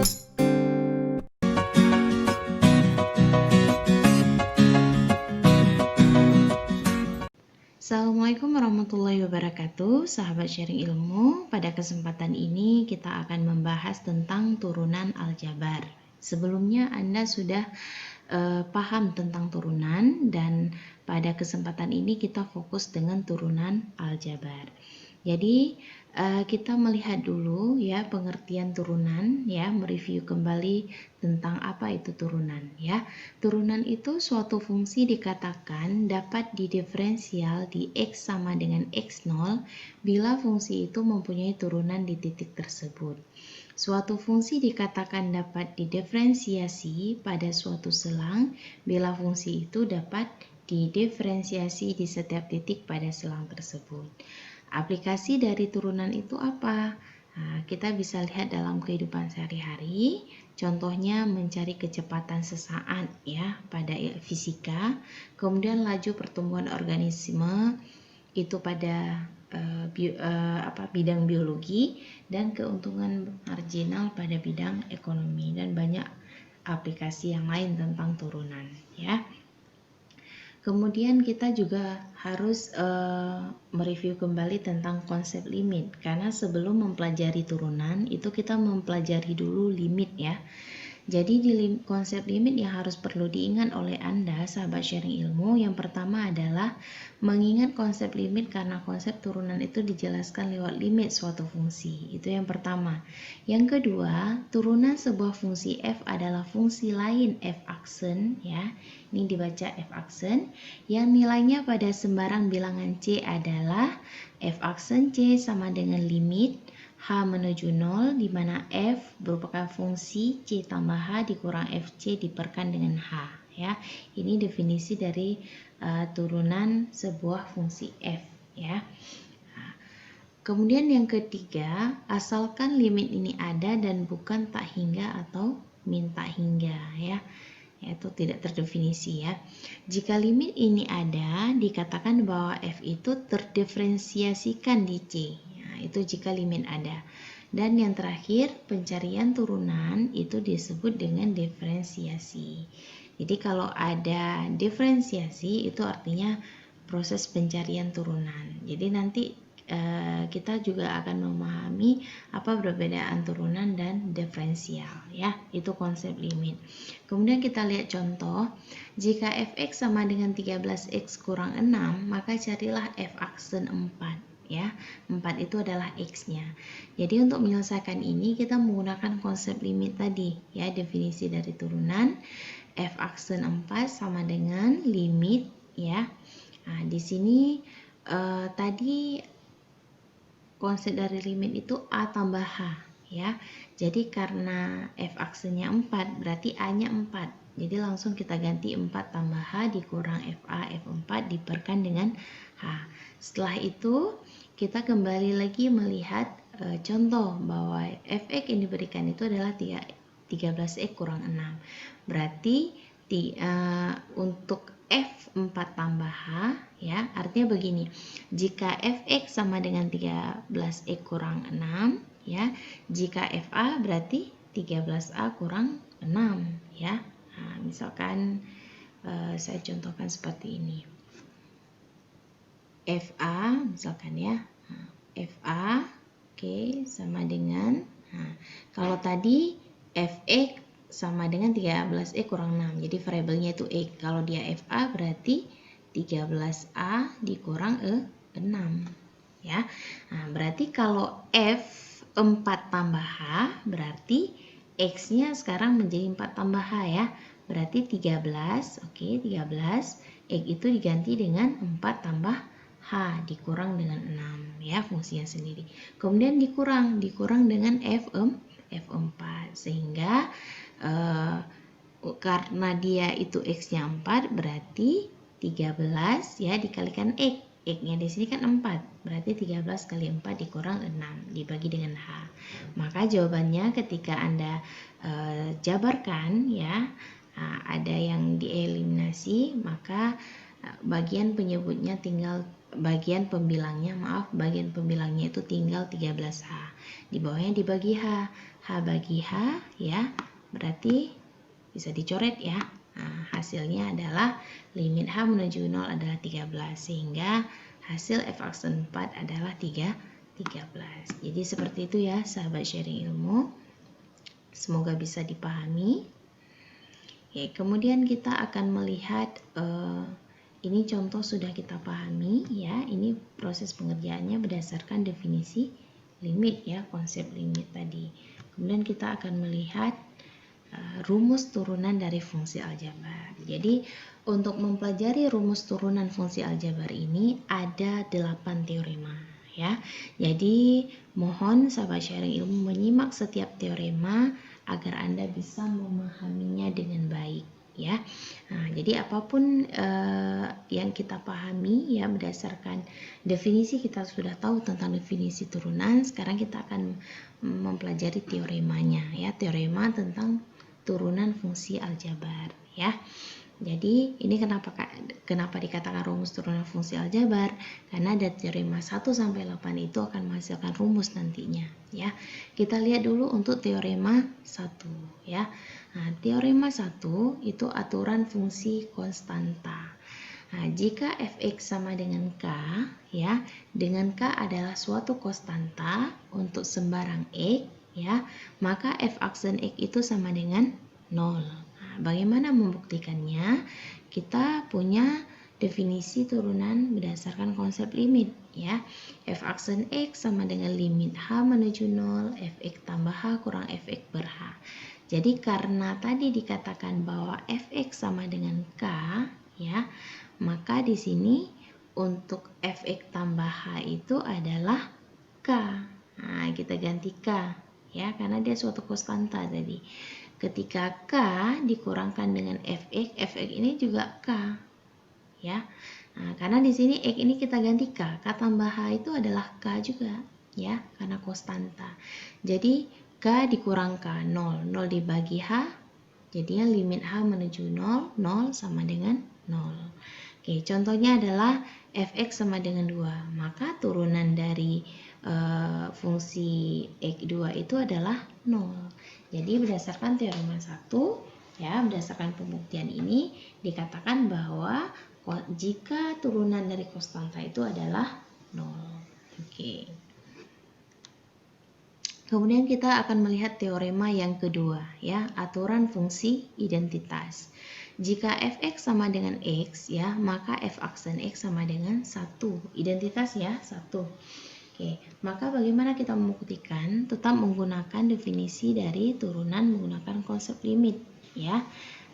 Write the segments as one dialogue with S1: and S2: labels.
S1: Assalamualaikum warahmatullahi wabarakatuh, sahabat sharing ilmu. Pada kesempatan ini kita akan membahas tentang turunan aljabar. Sebelumnya Anda sudah paham tentang turunan, dan pada kesempatan ini kita fokus dengan turunan aljabar. Jadi kita melihat dulu ya pengertian turunan, ya, mereview kembali tentang apa itu turunan, ya. Turunan itu suatu fungsi dikatakan dapat didiferensial di x sama dengan x0 bila fungsi itu mempunyai turunan di titik tersebut. Suatu fungsi dikatakan dapat didiferensiasi pada suatu selang bila fungsi itu dapat didiferensiasi di setiap titik pada selang tersebut. Aplikasi dari turunan itu apa? Nah, kita bisa lihat dalam kehidupan sehari-hari. Contohnya mencari kecepatan sesaat ya pada fisika, kemudian laju pertumbuhan organisme itu pada bidang biologi, dan keuntungan marginal pada bidang ekonomi, dan banyak aplikasi yang lain tentang turunan ya. Kemudian kita juga harus mereview kembali tentang konsep limit, karena sebelum mempelajari turunan itu kita mempelajari dulu limit ya. Jadi di konsep limit yang harus perlu diingat oleh Anda, sahabat sharing ilmu, yang pertama adalah mengingat konsep limit karena konsep turunan itu dijelaskan lewat limit suatu fungsi. Itu yang pertama. Yang kedua, turunan sebuah fungsi f adalah fungsi lain f aksen ya. Ini dibaca f aksen yang nilainya pada sembarang bilangan c adalah f aksen c sama dengan limit H menuju 0, di mana F merupakan fungsi C tambah H dikurang FC diperkan dengan H. Ya, ini definisi dari turunan sebuah fungsi F. Ya. Nah, kemudian yang ketiga, asalkan limit ini ada dan bukan tak hingga atau min tak hingga. Ya. Yaitu tidak terdefinisi ya. Jika limit ini ada, dikatakan bahwa F itu terdiferensiasikan di C. Itu jika limit ada. Dan yang terakhir, pencarian turunan itu disebut dengan diferensiasi. Jadi kalau ada diferensiasi itu artinya proses pencarian turunan. Jadi nanti kita juga akan memahami apa perbedaan turunan dan diferensial ya. Itu konsep limit. Kemudian kita lihat contoh. Jika fx sama dengan 13x kurang 6, maka carilah f aksen 4. Ya, 4 itu adalah x-nya. Jadi untuk menyelesaikan ini kita menggunakan konsep limit tadi ya, definisi dari turunan f aksen 4 sama dengan limit ya. Nah, di sini tadi konsep dari limit itu a tambah h ya. Jadi karena f aksennya 4 berarti a-nya 4. Jadi langsung kita ganti 4 tambah h dikurang fa f4 diperkan dengan h. Setelah itu kita kembali lagi melihat contoh bahwa fx yang diberikan itu adalah 13x kurang 6. Berarti untuk f4 tambah h ya, artinya begini. Jika fx sama dengan 13x kurang 6 ya, jika fa berarti 13a kurang 6 ya. Nah, misalkan saya contohkan seperti ini. FA misalkan ya, FA oke, sama dengan kalau tadi FX sama dengan 13E kurang 6, jadi variabelnya itu X. Kalau dia FA berarti 13A dikurang 6 ya. Nah, berarti kalau F4 tambah H berarti X-nya sekarang menjadi 4 tambah H ya. Berarti 13, oke, 13 X itu diganti dengan 4 tambah H dikurang dengan 6 ya, fungsinya sendiri. Kemudian dikurang dengan F4 sehingga karena dia itu X-nya 4 berarti 13 ya dikalikan X. X-nya di sini kan 4. Berarti 13 kali 4 dikurang 6 dibagi dengan H. Maka jawabannya ketika Anda jabarkan ya, ada yang dieliminasi, maka bagian penyebutnya tinggal bagian pembilangnya, bagian pembilangnya itu tinggal 13H. Di bawahnya dibagi H. H bagi H ya, berarti bisa dicoret ya. Nah, hasilnya adalah limit H menuju 0 adalah 13, sehingga hasil f aksen 4 adalah 13. Jadi seperti itu ya sahabat sharing ilmu. Semoga bisa dipahami. Oke, kemudian kita akan melihat ini contoh sudah kita pahami ya. Ini proses pengerjaannya berdasarkan definisi limit ya, konsep limit tadi. Kemudian kita akan melihat rumus turunan dari fungsi aljabar. Jadi untuk mempelajari rumus turunan fungsi aljabar ini ada 8 teorema ya. Jadi mohon sahabat sharing ilmu menyimak setiap teorema agar Anda bisa memahaminya dengan baik ya. Nah, jadi apapun yang kita pahami ya berdasarkan definisi, kita sudah tahu tentang definisi turunan. Sekarang kita akan mempelajari teoremanya ya, teorema tentang turunan fungsi aljabar ya. Jadi ini kenapa dikatakan rumus turunan fungsi aljabar? Karena dari teorema 1 sampai 8 itu akan menghasilkan rumus nantinya ya. Kita lihat dulu untuk teorema 1 ya. Nah, teorema 1 itu aturan fungsi konstanta. Nah, jika fx sama dengan k ya, dengan k adalah suatu konstanta untuk sembarang x ya, maka f aksen x itu sama dengan 0. Bagaimana membuktikannya? Kita punya definisi turunan berdasarkan konsep limit ya. F aksen x sama dengan limit h menuju 0 fx tambah h kurang fx per h. Jadi karena tadi dikatakan bahwa fx sama dengan k ya, maka di sini untuk fx tambah h itu adalah k. Nah, kita ganti k ya, karena dia suatu konstanta tadi. Ketika k dikurangkan dengan fx, fx ini juga k ya. Nah, karena di sini x ini kita ganti k tambah h itu adalah k juga ya, karena konstanta. Jadi k dikurang k, 0 dibagi h, jadinya limit h menuju 0 sama dengan 0. Oke, contohnya adalah fx sama dengan 2, maka turunan dari fungsi x2 itu adalah 0. Jadi berdasarkan teorema 1 ya, berdasarkan pembuktian ini dikatakan bahwa jika turunan dari konstanta itu adalah 0. Oke. Kemudian kita akan melihat teorema yang kedua ya, aturan fungsi identitas. Jika fx sama dengan x ya, maka f aksen x sama dengan 1. Identitas ya, 1. Oke, maka bagaimana kita membuktikan? Tetap menggunakan definisi dari turunan menggunakan konsep limit ya.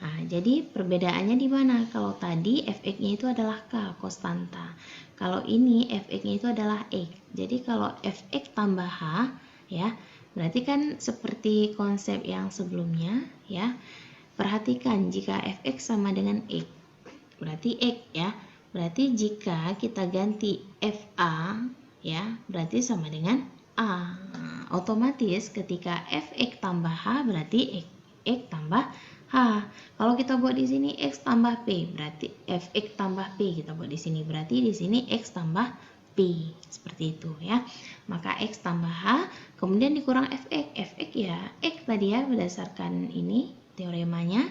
S1: Nah, jadi perbedaannya di mana? Kalau tadi fx-nya itu adalah k, konstanta. Kalau ini fx-nya itu adalah x. Jadi kalau fx tambah h ya, berarti kan seperti konsep yang sebelumnya ya. Perhatikan jika fx sama dengan x, berarti x ya. Berarti jika kita ganti fa ya, berarti sama dengan A. Nah, otomatis ketika fx tambah h berarti x tambah h. Kalau kita buat di sini x tambah p, berarti fx tambah p kita buat di sini, berarti di sini x tambah p. Seperti itu ya. Maka x tambah h, kemudian dikurang fx. Fx ya x tadi ya, berdasarkan ini teoremanya.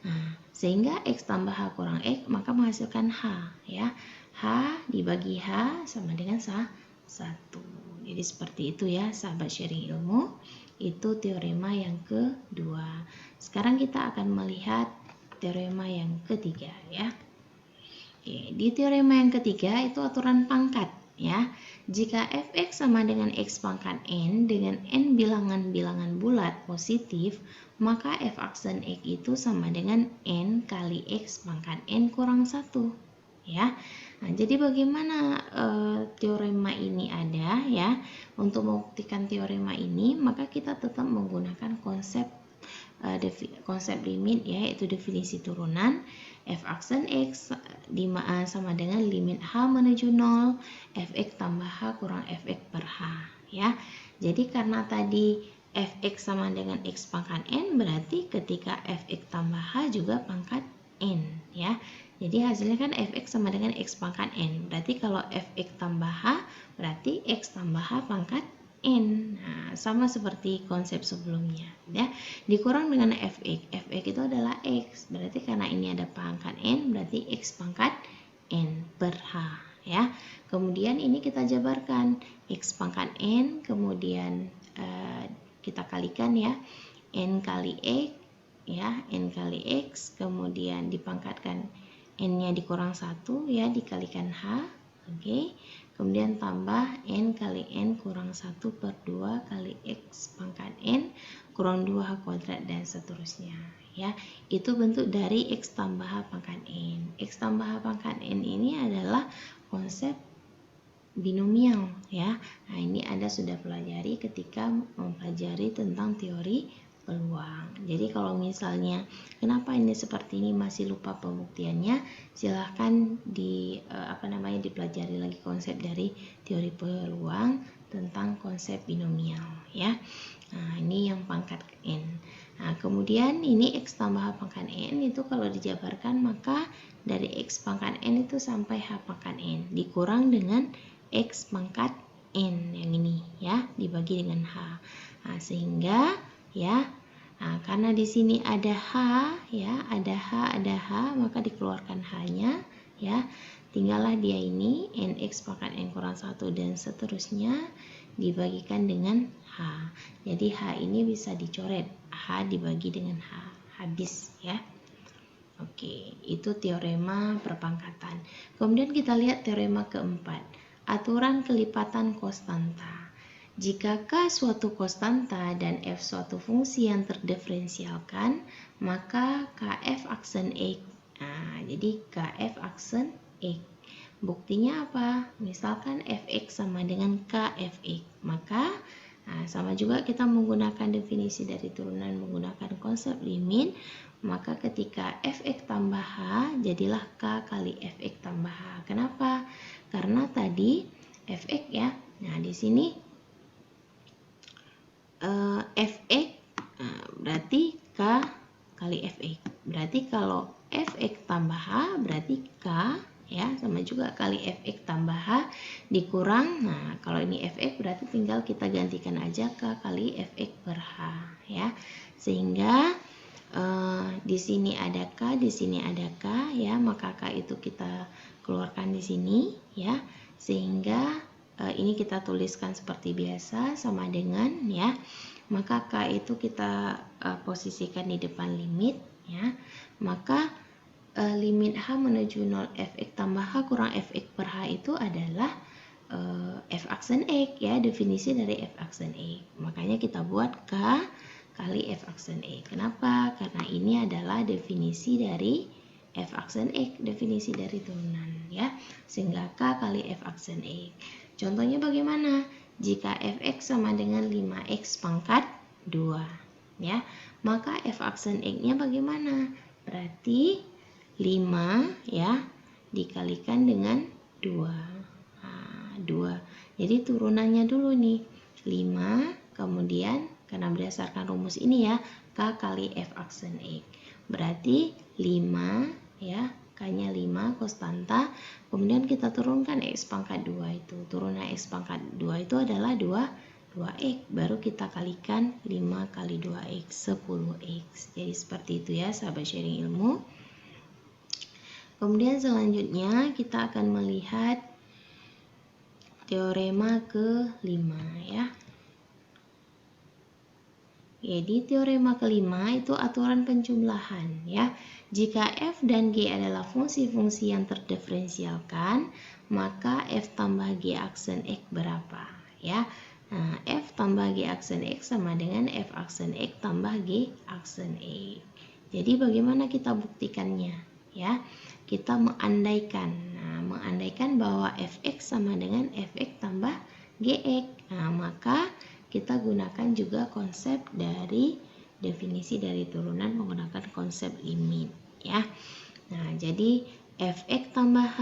S1: Nah, sehingga x tambah h kurang x maka menghasilkan h ya. H dibagi h sama dengan 1. Jadi seperti itu ya sahabat sharing ilmu. Itu teorema yang kedua. Sekarang kita akan melihat teorema yang ketiga ya. Oke, di teorema yang ketiga itu aturan pangkat ya. Jika fx sama dengan x pangkat n dengan n bilangan-bilangan bulat positif, maka f aksen x itu sama dengan n kali x pangkat n kurang 1 ya. Nah, jadi bagaimana teorema ini ada ya? Untuk membuktikan teorema ini, maka kita tetap menggunakan konsep limit ya, yaitu definisi turunan f aksen x sama dengan limit h menuju 0 fx tambah h kurang fx per h ya. Jadi karena tadi fx sama dengan x pangkat n, berarti ketika fx tambah h juga pangkat n ya. Jadi hasilnya kan fx sama dengan x pangkat n. Berarti kalau fx tambah h berarti x tambah h pangkat n. Nah, sama seperti konsep sebelumnya ya. Dikurang dengan fx. Fx itu adalah x. Berarti karena ini ada pangkat n berarti x pangkat n per h ya. Kemudian ini kita jabarkan x pangkat n, kemudian kita kalikan ya, n kali x ya, n kali x, kemudian dipangkatkan n-nya dikurang 1 ya, dikalikan h, oke. Kemudian tambah n kali n kurang 1 per 2 kali x pangkat n kurang 2h kuadrat dan seterusnya ya. Itu bentuk dari x tambah h pangkat n. X tambah h pangkat n ini adalah konsep binomial ya. Nah, ini Anda sudah pelajari ketika mempelajari tentang teori peluang. Jadi kalau misalnya kenapa ini seperti ini masih lupa pembuktiannya, silahkan dipelajari lagi konsep dari teori peluang tentang konsep binomial ya. Nah, ini yang pangkat n. Nah, kemudian ini x tambah h pangkat n itu kalau dijabarkan maka dari x pangkat n itu sampai h pangkat n dikurang dengan x pangkat n yang ini ya, dibagi dengan h. Nah, sehingga ya, karena di sini ada h ya, ada h, maka dikeluarkan h-nya ya. Tinggallah dia ini nx pangkat n kurang 1 dan seterusnya dibagikan dengan h. Jadi h ini bisa dicoret, h dibagi dengan h, habis ya. Oke, itu teorema perpangkatan. Kemudian kita lihat teorema keempat. Aturan kelipatan konstanta. Jika K suatu konstanta dan F suatu fungsi yang terdiferensialkan, maka KF aksen X. Nah, jadi KF aksen X. Buktinya apa? Misalkan Fx sama dengan KFX. Maka sama juga kita menggunakan definisi dari turunan menggunakan konsep limit. Maka ketika Fx tambah H, jadilah K kali Fx tambah H. Kenapa? Karena tadi Fx ya. Nah, di sini Fx berarti K kali Fx. Berarti kalau Fx tambah H berarti K ya, sama juga kali Fx tambah H dikurang. Nah, kalau ini Fx berarti tinggal kita gantikan aja K kali Fx per H ya. Sehingga di sini ada K, di sini ada K ya, maka K itu kita keluarkan di sini ya, sehingga ini kita tuliskan seperti biasa sama dengan ya, maka K itu kita posisikan di depan limit ya, maka limit H menuju 0 Fx tambah H kurang Fx per H itu adalah F aksen X ya, definisi dari F aksen X. Makanya kita buat K kali F aksen X. Kenapa? Karena ini adalah definisi dari F aksen X, definisi dari turunan ya. Sehingga K kali F aksen X. Contohnya bagaimana? Jika Fx sama dengan 5x pangkat 2 ya, maka F aksen X-nya bagaimana? Berarti 5 ya dikalikan dengan 2. Nah, 2. Jadi turunannya dulu nih. 5 kemudian karena berdasarkan rumus ini ya, K kali F aksen X. Berarti 5 ya, K-nya 5 konstanta. Kemudian kita turunkan X pangkat 2 itu. Turunan X pangkat 2 itu adalah 2x. Baru kita kalikan 5 kali 2x, 10x. Jadi seperti itu ya sahabat sharing ilmu. Kemudian selanjutnya kita akan melihat teorema ke-5 ya. Jadi teorema kelima itu aturan penjumlahan ya. Jika f dan g adalah fungsi-fungsi yang terdiferensialkan, maka f tambah g aksen x berapa ya? Nah, f tambah g aksen x sama dengan f aksen x tambah g aksen x. Jadi bagaimana kita buktikannya ya? Kita mengandaikan. Nah, mengandaikan bahwa fx sama dengan fx tambah gx. Nah, maka kita gunakan juga konsep dari definisi dari turunan menggunakan konsep limit ya. Nah, jadi fx tambah h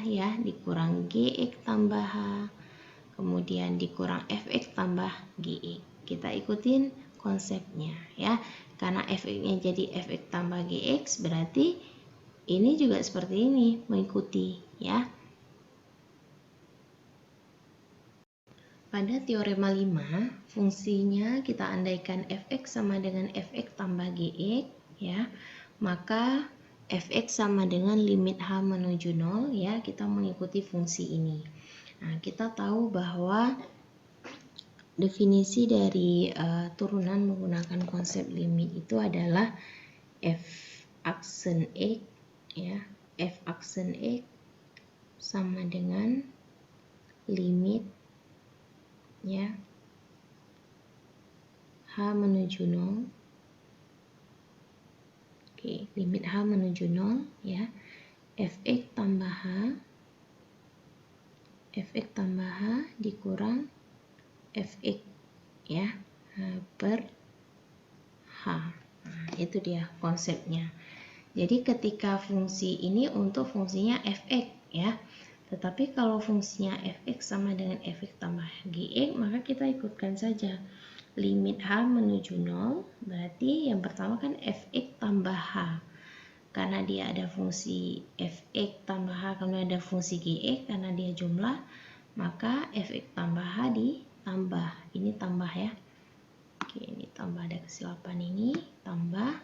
S1: ya dikurang gx tambah h, kemudian dikurang fx tambah gx. Kita ikutin konsepnya ya. Karena fx-nya jadi fx tambah gx berarti ini juga seperti ini, mengikuti ya. Pada teorema 5, fungsinya kita andaikan fx sama dengan fx tambah gx ya. Maka fx sama dengan limit h menuju 0 ya, kita mengikuti fungsi ini. Nah, kita tahu bahwa definisi dari turunan menggunakan konsep limit itu adalah f aksen x ya, f aksen x sama dengan limit ya h menuju 0. Oke, limit h menuju 0 ya, fx tambah h dikurang fx ya, h per h. Nah, itu dia konsepnya. Jadi ketika fungsi ini untuk fungsinya fx ya, tetapi kalau fungsinya fx sama dengan fx tambah gx, maka kita ikutkan saja limit h menuju 0, berarti yang pertama kan fx tambah h. Karena dia ada fungsi fx tambah h, kemudian ada fungsi gx, karena dia jumlah, maka fx tambah h ditambah. Ini tambah ya. Oke, ini tambah, ada kesilapan ini, tambah.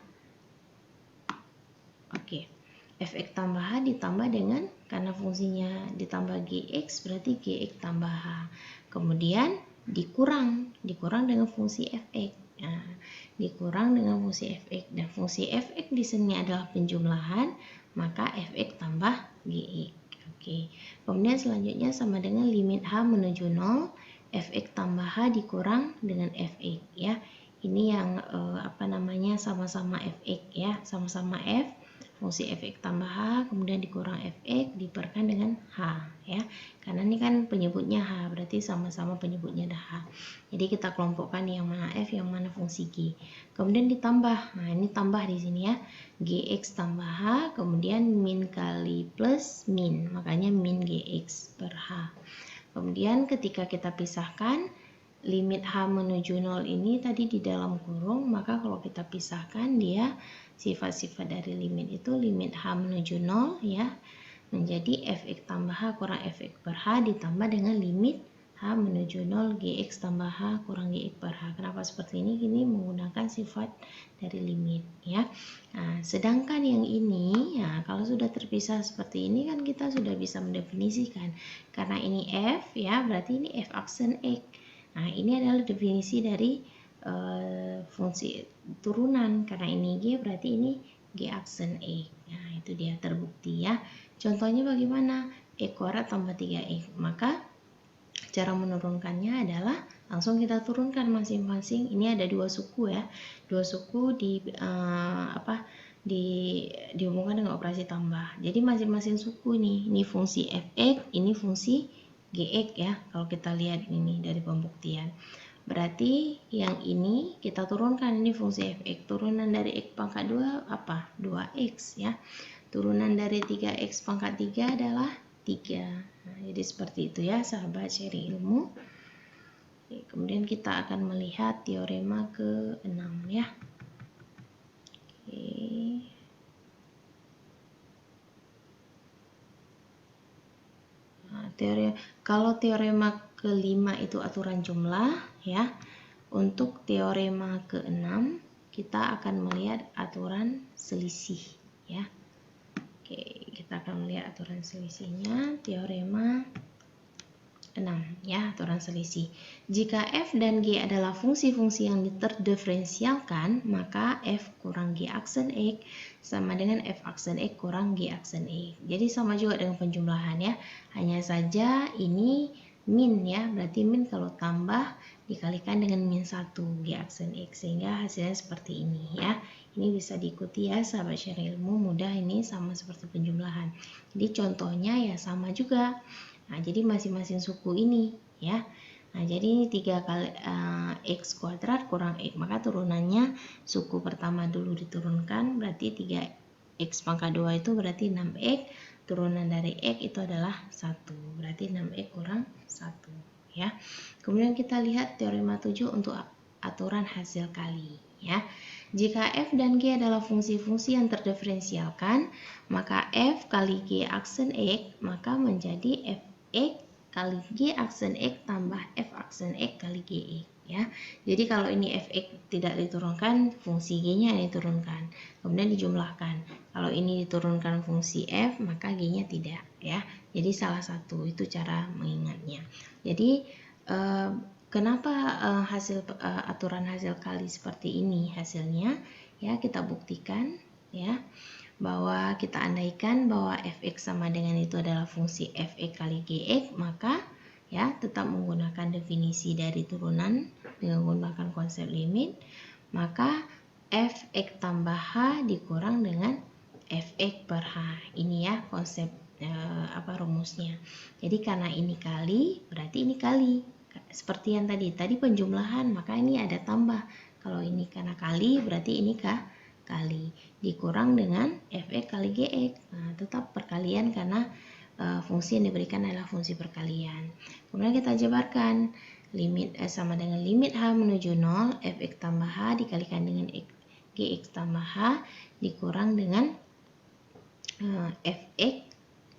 S1: Oke, fx tambah h ditambah dengan, karena fungsinya ditambah gx, berarti gx tambah h. Kemudian dikurang dengan fungsi fx. Nah, dikurang dengan fungsi fx, dan fungsi fx di sini adalah penjumlahan, maka fx tambah gx. Oke. Kemudian selanjutnya sama dengan limit h menuju 0, fx tambah h dikurang dengan fx ya. Ini yang sama-sama fx ya, sama-sama f, fungsi fx tambah h, kemudian dikurang fx diperkan dengan h ya. Karena ini kan penyebutnya h, berarti sama-sama penyebutnya ada h. Jadi kita kelompokkan yang mana f, yang mana fungsi g. Kemudian ditambah. Nah, ini tambah di sini ya. Gx tambah h, kemudian min kali plus min, makanya min gx per h. Kemudian ketika kita pisahkan limit h menuju 0 ini tadi di dalam kurung, maka kalau kita pisahkan dia sifat-sifat dari limit itu, limit h menuju 0 ya, menjadi fx tambah h kurang fx per h ditambah dengan limit h menuju 0 gx tambah h kurang gx per h. Kenapa seperti ini? Ini menggunakan sifat dari limit ya. Nah, sedangkan yang ini ya, kalau sudah terpisah seperti ini kan kita sudah bisa mendefinisikan, karena ini f ya, berarti ini f aksen x. Nah, ini adalah definisi dari fungsi turunan, karena ini g, berarti ini g aksen x. Nah, itu dia terbukti ya. Contohnya bagaimana? X kuadrat tambah 3x. Maka cara menurunkannya adalah langsung kita turunkan masing-masing. Ini ada dua suku ya. Dua suku dihubungkan dengan operasi tambah. Jadi masing-masing suku ini fungsi fx, ini fungsi gx ya. Kalau kita lihat ini dari pembuktian. Berarti yang ini kita turunkan, ini fungsi fx. Turunan dari x pangkat 2 apa? 2x ya. Turunan dari 3x pangkat 3 adalah 3. Nah, jadi seperti itu ya sahabat sharing ilmu. Oke, kemudian kita akan melihat teorema ke-6 ya. Oke. Nah, kalau teorema ke-5 itu aturan jumlah ya. Untuk teorema ke-6 kita akan melihat aturan selisih ya. Oke, kita akan melihat aturan selisihnya, teorema 6 ya, aturan selisih. Jika f dan g adalah fungsi-fungsi yang terdiferensialkan, maka f kurang g aksen x sama dengan f aksen x kurang g aksen x. Jadi sama juga dengan penjumlahan ya. Hanya saja ini min ya, berarti min kalau tambah dikalikan dengan min 1 g aksen x, sehingga hasilnya seperti ini ya. Ini bisa diikuti ya sahabat sharing ilmu, mudah, ini sama seperti penjumlahan. Jadi contohnya ya sama juga. Nah, jadi masing-masing suku ini ya. Nah, jadi ini 3 kali x kuadrat kurang x, maka turunannya suku pertama dulu diturunkan, berarti 3x pangkat 2 itu berarti 6x, turunan dari x itu adalah 1, berarti 6x kurang 1 ya. Kemudian kita lihat teorema 7 untuk aturan hasil kali ya. Jika f dan g adalah fungsi-fungsi yang terdiferensialkan, maka f kali g aksen x maka menjadi fx kali g aksen x tambah f aksen x kali gx, ya. Jadi kalau ini fx tidak diturunkan, fungsi g-nya diturunkan, kemudian dijumlahkan. Kalau ini diturunkan fungsi f, maka g-nya tidak, ya. Jadi salah satu itu cara mengingatnya. Jadi kenapa aturan hasil kali seperti ini hasilnya, ya, kita buktikan, ya, bahwa kita andaikan bahwa fx sama dengan itu adalah fungsi fx kali gx, maka ya tetap menggunakan definisi dari turunan dengan menggunakan konsep limit, maka fx tambah h dikurang dengan fx per h. Ini ya konsep rumusnya. Jadi karena ini kali, berarti ini kali. Seperti yang tadi penjumlahan, maka ini ada tambah. Kalau ini karena kali, berarti ini kali. Dikurang dengan fx kali gx. Nah, tetap perkalian karena fungsi yang diberikan adalah fungsi perkalian. Kemudian kita jabarkan. Limit sama dengan limit h menuju 0, fx tambah h dikalikan dengan gx tambah h dikurang dengan fx,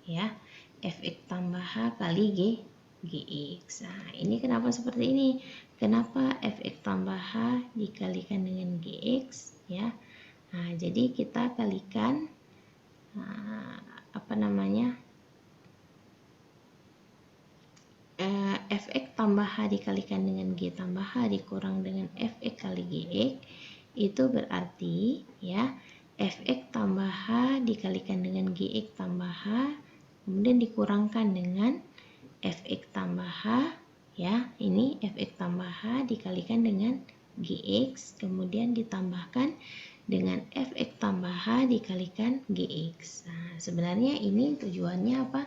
S1: ya, fx tambah h kali gx. Nah, ini kenapa seperti ini? Kenapa fx tambah h dikalikan dengan gx, ya? Nah, jadi kita kalikan fx tambah h dikalikan dengan g tambah h dikurang dengan fx kali gx, itu berarti, ya, fx tambah h dikalikan dengan gx tambah h kemudian dikurangkan dengan fx tambah h, ya, ini fx tambah h dikalikan dengan gx kemudian ditambahkan dengan fx tambah h dikalikan gx. Nah, sebenarnya ini tujuannya apa?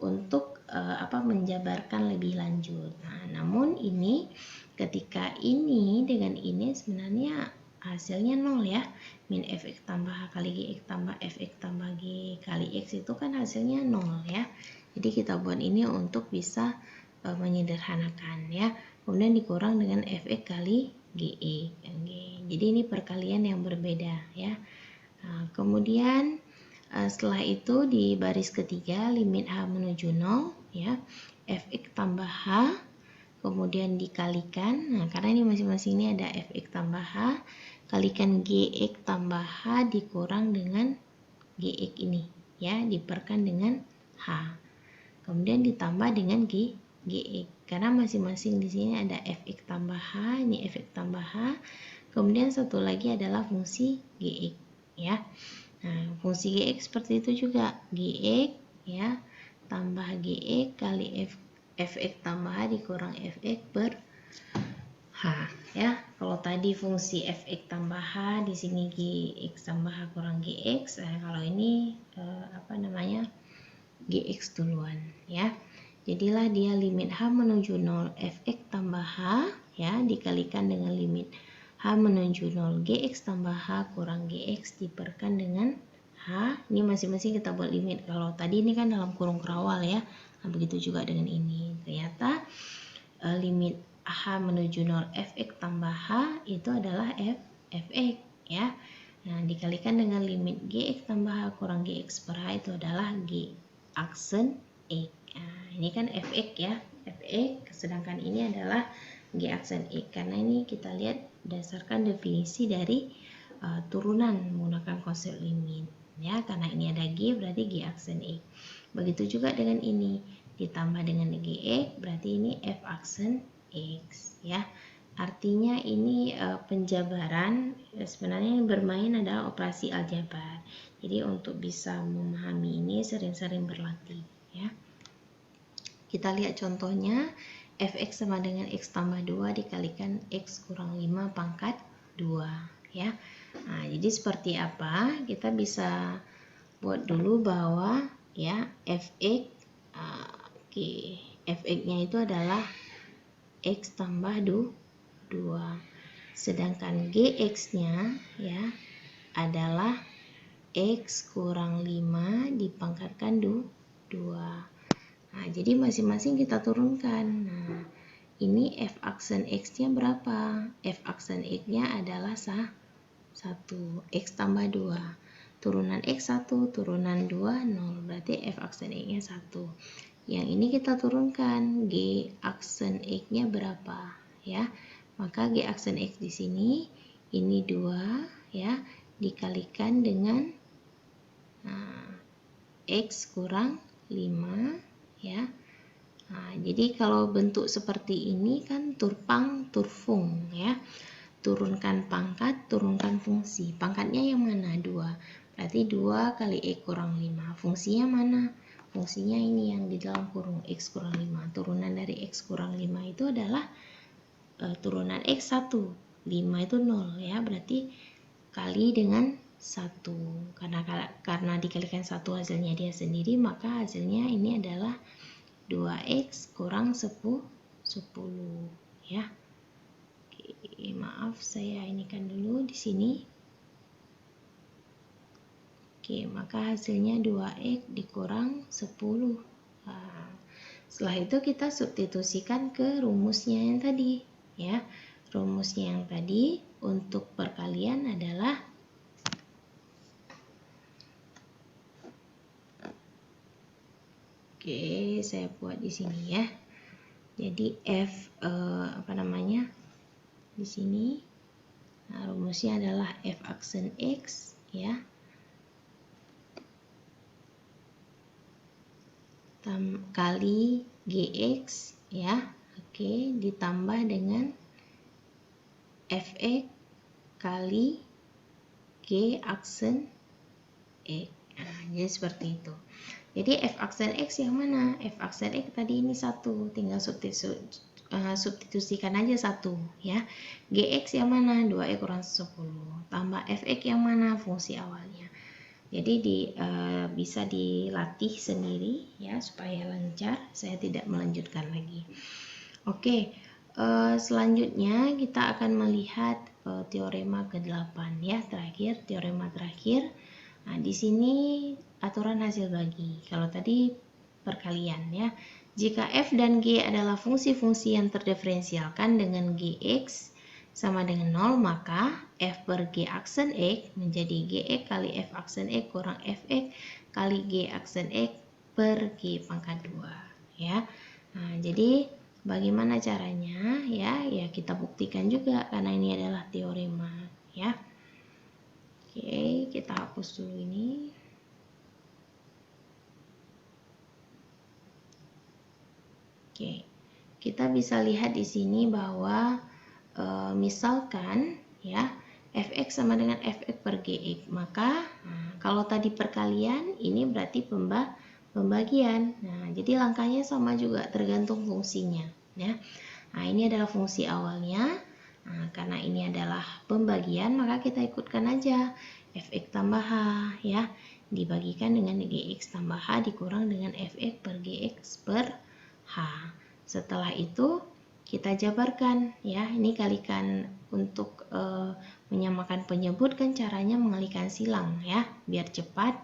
S1: Untuk menjabarkan lebih lanjut. Nah, namun ini ketika ini dengan ini sebenarnya hasilnya 0, ya. Min fx tambah h kali gx tambah fx tambah g kali x itu kan hasilnya 0, ya. Jadi kita buat ini untuk bisa menyederhanakan, ya. Kemudian dikurang dengan fx kali gx. Jadi ini perkalian yang berbeda, ya. Nah, kemudian setelah itu di baris ketiga limit h menuju 0, ya, fx tambah h kemudian dikalikan, nah karena ini masing-masing ini ada fx tambah h kalikan gx tambah h dikurang dengan gx ini, ya, diperkan dengan h kemudian ditambah dengan gx, karena masing-masing di sini ada fx tambah h, ini fx tambah h, kemudian satu lagi adalah fungsi gx, ya. Nah, fungsi gx seperti itu juga, gx, ya, tambah gx kali fx tambah h dikurang fx per h, ya. Kalau tadi fungsi fx tambah h di sini gx tambah h kurang gx, kalau ini gx duluan, ya. Jadilah dia limit h menuju 0 fx tambah h, ya, dikalikan dengan limit h menuju 0 gx tambah h kurang gx diperkan dengan h. Ini masing-masing kita buat limit. Kalau tadi ini kan dalam kurung kerawal, ya. Nah, begitu juga dengan ini. Ternyata limit h menuju 0 fx tambah h itu adalah fx, ya. Nah, dikalikan dengan limit gx tambah h kurang gx per h itu adalah g aksen x. Nah, ini kan fx, ya, fx, sedangkan ini adalah g aksen x. Karena ini kita lihat berdasarkan definisi dari turunan menggunakan konsep limit, ya, karena ini ada g berarti g aksen x. Begitu juga dengan ini ditambah dengan gx berarti ini f aksen x, ya. Artinya ini penjabaran, sebenarnya yang bermain adalah operasi aljabar. Jadi untuk bisa memahami ini sering-sering berlatih, ya. Kita lihat contohnya, fx sama dengan x tambah 2 dikalikan x kurang 5 pangkat 2, ya. Nah, jadi seperti apa? Kita bisa buat dulu bahwa, ya, fx fx-nya itu adalah x tambah 2, sedangkan gx-nya, ya, adalah x kurang 5 dipangkatkan 2. Nah, jadi masing-masing kita turunkan. Nah, ini f aksen x-nya berapa? F aksen x-nya adalah 1, x tambah 2. Turunan x 1, turunan 2, 0. Berarti f aksen x-nya 1. Yang ini kita turunkan, g aksen x-nya berapa? Ya, maka g aksen x di sini, ini 2, ya, dikalikan dengan x kurang 5, ya. Nah, jadi kalau bentuk seperti ini kan turpang turfung, ya. Turunkan pangkat, turunkan fungsi. Pangkatnya yang mana? 2. Berarti 2 kali x kurang 5. Fungsinya mana? Fungsinya ini yang di dalam kurung, x kurang 5. Turunan dari x kurang 5 itu adalah turunan x 1. 5 itu 0, ya. Berarti kali dengan 1. Karena dikalikan 1 hasilnya dia sendiri, maka hasilnya ini adalah 2x kurang 10, ya. Oke, maaf saya ini kan dulu di sini. Oke, maka hasilnya 2x dikurang 10. Nah, setelah itu kita substitusikan ke rumusnya yang tadi, ya. Rumusnya yang tadi untuk perkalian adalah Oke, saya buat di sini ya. Jadi f di sini, nah, rumusnya adalah f aksen x, ya, kali gx, ya. Oke, ditambah dengan fx kali g aksen x. Nah, jadi seperti itu. Jadi f aksen x yang mana? F aksen x tadi ini 1, tinggal substitusikan aja 1, ya. Gx yang mana? 2x kurang 10. Tambah fx yang mana? Fungsi awalnya. Jadi bisa dilatih sendiri, ya, supaya lancar. Saya tidak melanjutkan lagi. Oke, selanjutnya kita akan melihat teorema ke-8, ya, terakhir, teorema terakhir. Nah, di sini aturan hasil bagi. Kalau tadi perkalian, ya. Jika f dan g adalah fungsi-fungsi yang terdiferensialkan dengan gx sama dengan 0, maka f per g aksen x menjadi gx kali f aksen x kurang fx kali g aksen x per g pangkat 2, ya. Nah, jadi bagaimana caranya, ya? Ya, kita buktikan juga karena ini adalah teorema, ya. Oke, kita hapus dulu ini. Oke, kita bisa lihat di sini bahwa misalkan, ya, fx sama dengan fx per gx, maka kalau tadi perkalian, ini berarti pembagian. Nah, jadi langkahnya sama juga, tergantung fungsinya, ya. Nah, ini adalah fungsi awalnya. Nah, karena ini adalah pembagian, maka kita ikutkan aja fx tambah h, ya, dibagikan dengan gx tambah h dikurang dengan fx per gx per h. Setelah itu kita jabarkan, ya. Ini kalikan untuk menyamakan penyebut, kan caranya mengalikan silang, ya, biar cepat.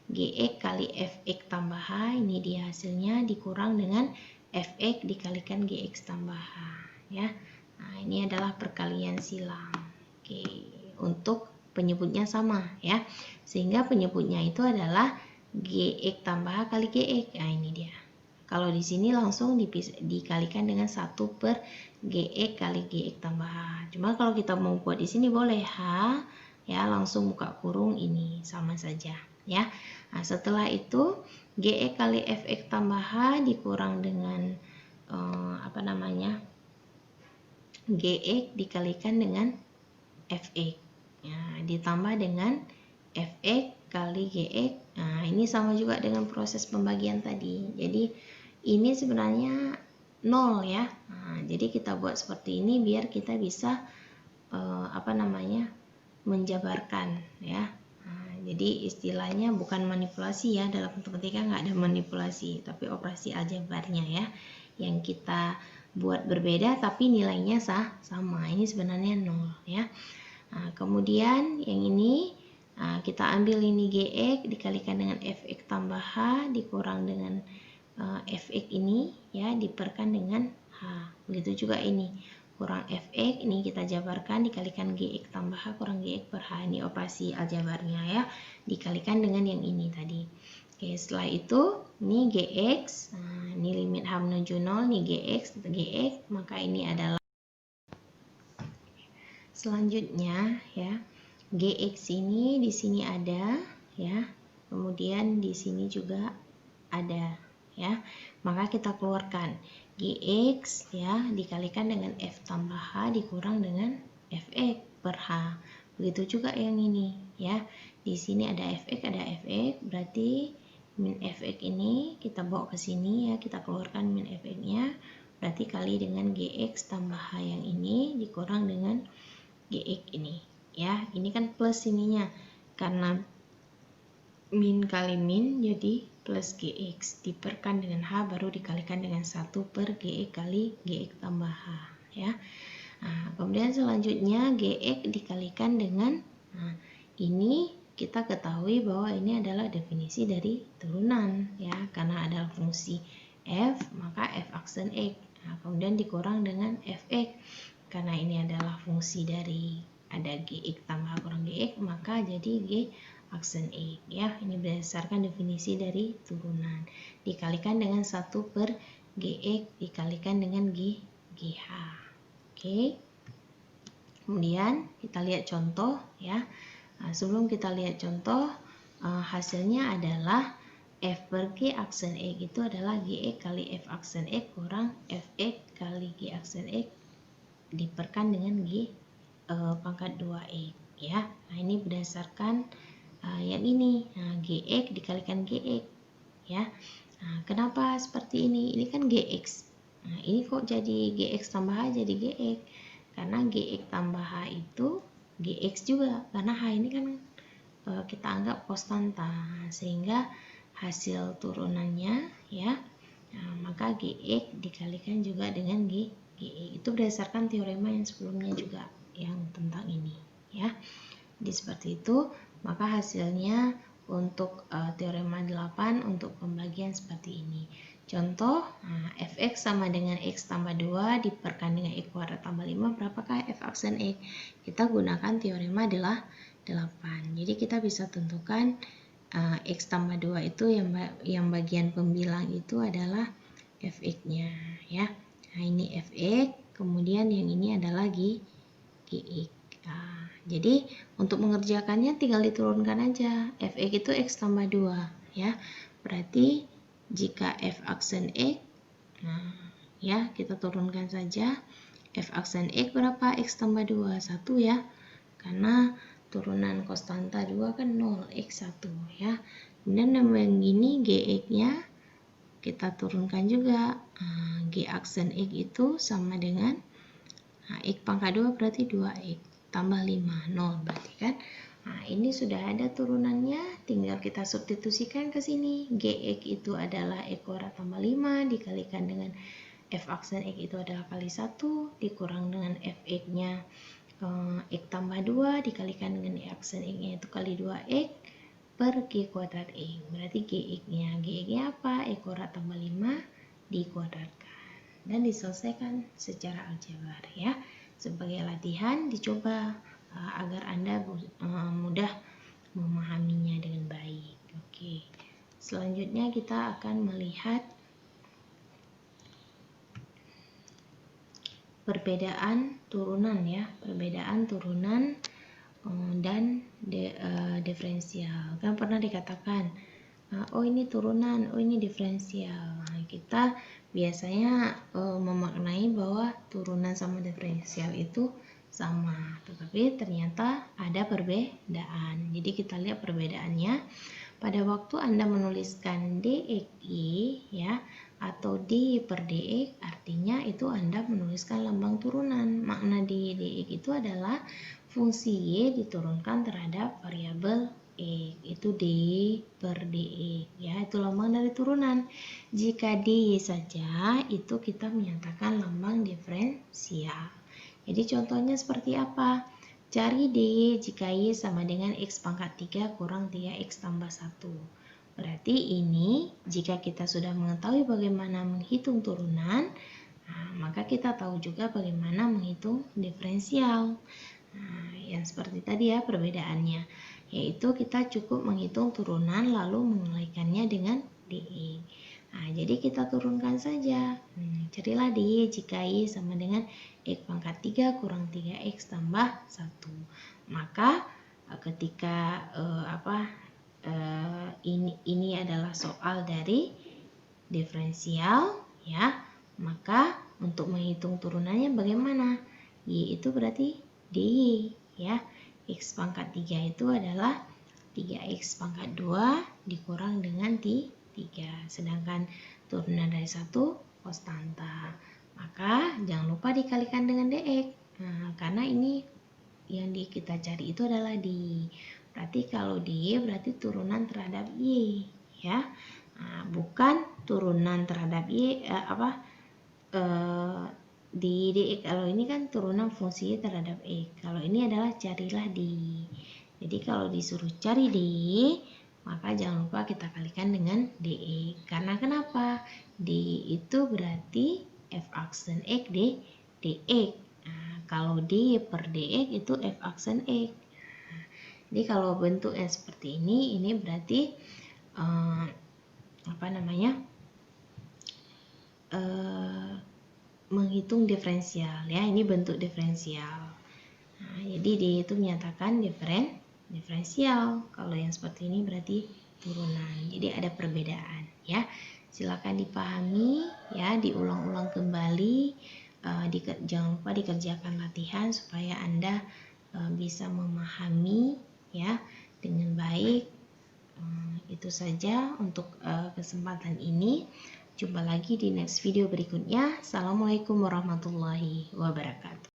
S1: Gx kali fx tambah h, ini dia hasilnya, dikurang dengan fx dikalikan gx tambah h, ya. Nah, ini adalah perkalian silang. Oke, untuk penyebutnya sama, ya. Sehingga penyebutnya itu adalah gx tambah h kali gx. Nah, ini dia. Kalau di sini langsung dikalikan dengan 1 per gx kali gx tambah h. Cuma kalau kita mau buat di sini boleh h, ya, langsung buka kurung, ini sama saja, ya. Nah, setelah itu gx kali fx tambah h dikurang dengan gx dikalikan dengan fx, ya, ditambah dengan fx kali gx. Nah, ini sama juga dengan proses pembagian tadi. Jadi ini sebenarnya 0, ya. Nah, jadi kita buat seperti ini biar kita bisa menjabarkan, ya. Nah, jadi istilahnya bukan manipulasi, ya, dalam matematika nggak ada manipulasi, tapi operasi aljabarnya, ya, yang kita buat berbeda tapi nilainya sama. Ini sebenarnya 0, ya. Nah, kemudian yang ini kita ambil ini gx dikalikan dengan fx tambah h dikurang dengan fx ini, ya, diperkan dengan h. H. Begitu juga ini, kurang Fx, ini kita jabarkan dikalikan Gx tambah H kurang Gx per H. Ini operasi aljabarnya ya, dikalikan dengan yang ini tadi. Oke, setelah itu ini Gx, nah, ini limit H menuju 0, ini Gx, maka ini adalah selanjutnya ya. Gx ini di sini ada ya. Kemudian di sini juga ada ya. Maka kita keluarkan Gx ya dikalikan dengan F tambah H dikurang dengan Fx per H. Begitu juga yang ini ya. Di sini ada Fx, berarti min Fx ini kita bawa ke sini ya, kita keluarkan min Fx-nya. Berarti kali dengan Gx tambah H yang ini dikurang dengan Gx ini ya. Ini kan plus ininya. Karena min kali min jadi plus Gx diperkan dengan H baru dikalikan dengan 1 per Gx kali Gx tambah H ya. Nah, kemudian selanjutnya Gx dikalikan dengan ini kita ketahui bahwa ini adalah definisi dari turunan ya, karena ada fungsi f maka f aksen x. Nah, kemudian dikurang dengan fx karena ini adalah fungsi dari ada Gx tambah kurang Gx maka jadi G aksen X ya. Ini berdasarkan definisi dari turunan dikalikan dengan 1 per Gx dikalikan dengan GH. Oke. Kemudian kita lihat contoh ya. Nah, sebelum kita lihat contoh hasilnya adalah F per G aksen X itu adalah Gx kali F aksen X kurang Fx kali G aksen X diperkan dengan G pangkat 2x ya. Nah, ini berdasarkan yang ini, Gx dikalikan Gx ya. Nah, kenapa seperti ini? Ini kan Gx. Nah, ini kok jadi Gx tambah H jadi Gx? Karena Gx tambah H itu Gx juga. Karena H ini kan kita anggap konstanta, sehingga hasil turunannya ya. Nah, maka Gx dikalikan juga dengan Gx. Itu berdasarkan teorema yang sebelumnya juga yang tentang ini ya. Jadi seperti itu. Maka hasilnya untuk teorema 8 untuk pembagian seperti ini. Contoh, fx sama dengan x tambah 2 diperkan dengan x kuadrat tambah 5, berapakah f aksen x? Kita gunakan teorema adalah 8. Jadi kita bisa tentukan x tambah 2 itu yang bagian pembilang itu adalah fx-nya ya. Nah, ini fx, kemudian yang ini adalah gx. Nah, jadi untuk mengerjakannya tinggal diturunkan aja. Fx itu x tambah 2 ya. Berarti jika f aksen x, nah ya kita turunkan saja. F aksen x berapa? X tambah 2, 1 ya. Karena turunan konstanta 2 kan 0, x 1 ya. Kemudian yang ini gx-nya kita turunkan juga. G aksen x itu sama dengan x pangkat 2 berarti 2x tambah 5, 0 berarti kan. Nah, ini sudah ada turunannya, tinggal kita substitusikan ke sini. Gx itu adalah x kuadrat tambah 5 dikalikan dengan f aksen x itu adalah kali 1 dikurang dengan fx-nya x tambah 2 dikalikan dengan x aksen x-nya itu kali 2x per g kuadrat x. Berarti gx-nya apa? X kuadrat tambah 5 dikuadratkan. Dan diselesaikan secara aljabar ya. Sebagai latihan dicoba agar Anda mudah memahaminya dengan baik. Oke. Selanjutnya kita akan melihat perbedaan turunan ya, perbedaan turunan dan diferensial. Kan pernah dikatakan oh ini turunan, oh ini diferensial. Nah, kita biasanya memaknai bahwa turunan sama diferensial itu sama, tetapi ternyata ada perbedaan. Jadi kita lihat perbedaannya. Pada waktu Anda menuliskan dxy ya atau d per dx, artinya itu Anda menuliskan lambang turunan. Makna di dx itu adalah fungsi y diturunkan terhadap variabel x, itu d per dx ya, itu lambang dari turunan. Jika dy saja itu kita menyatakan lambang diferensial. Jadi contohnya seperti apa? Cari dy jika y sama dengan x pangkat 3 kurang 3x tambah 1. Berarti ini jika kita sudah mengetahui bagaimana menghitung turunan, Nah, maka kita tahu juga bagaimana menghitung diferensial. Nah, yang seperti tadi ya perbedaannya, yaitu kita cukup menghitung turunan lalu mengalikannya dengan DE. Nah, jadi kita turunkan saja. Carilah DE jika Y sama dengan X pangkat 3 kurang 3X tambah 1. Maka ketika ini adalah soal dari diferensial ya, maka untuk menghitung turunannya bagaimana? Y itu berarti DY ya. X pangkat 3 itu adalah 3X pangkat 2 dikurang dengan 3. Sedangkan turunan dari 1 konstanta. Maka jangan lupa dikalikan dengan DX. Nah, karena ini yang kita cari itu adalah DY. Berarti kalau DY berarti turunan terhadap Y ya. Nah, bukan turunan terhadap Y di DX. Kalau ini kan turunan fungsi terhadap X. Kalau ini adalah carilah DY. Jadi kalau disuruh cari DY, maka jangan lupa kita kalikan dengan DE. Karena kenapa? DY itu berarti F aksen X DX. Nah, kalau D per DX itu F aksen X. Nah, jadi kalau bentuknya seperti ini berarti menghitung diferensial ya. Ini bentuk diferensial. Nah, jadi D itu menyatakan diferensial. Kalau yang seperti ini berarti turunan. Jadi ada perbedaan ya. Silakan dipahami ya, diulang-ulang kembali. Jangan lupa dikerjakan latihan supaya Anda bisa memahami ya dengan baik. Itu saja untuk kesempatan ini. Jumpa lagi di next video berikutnya. Assalamualaikum warahmatullahi wabarakatuh.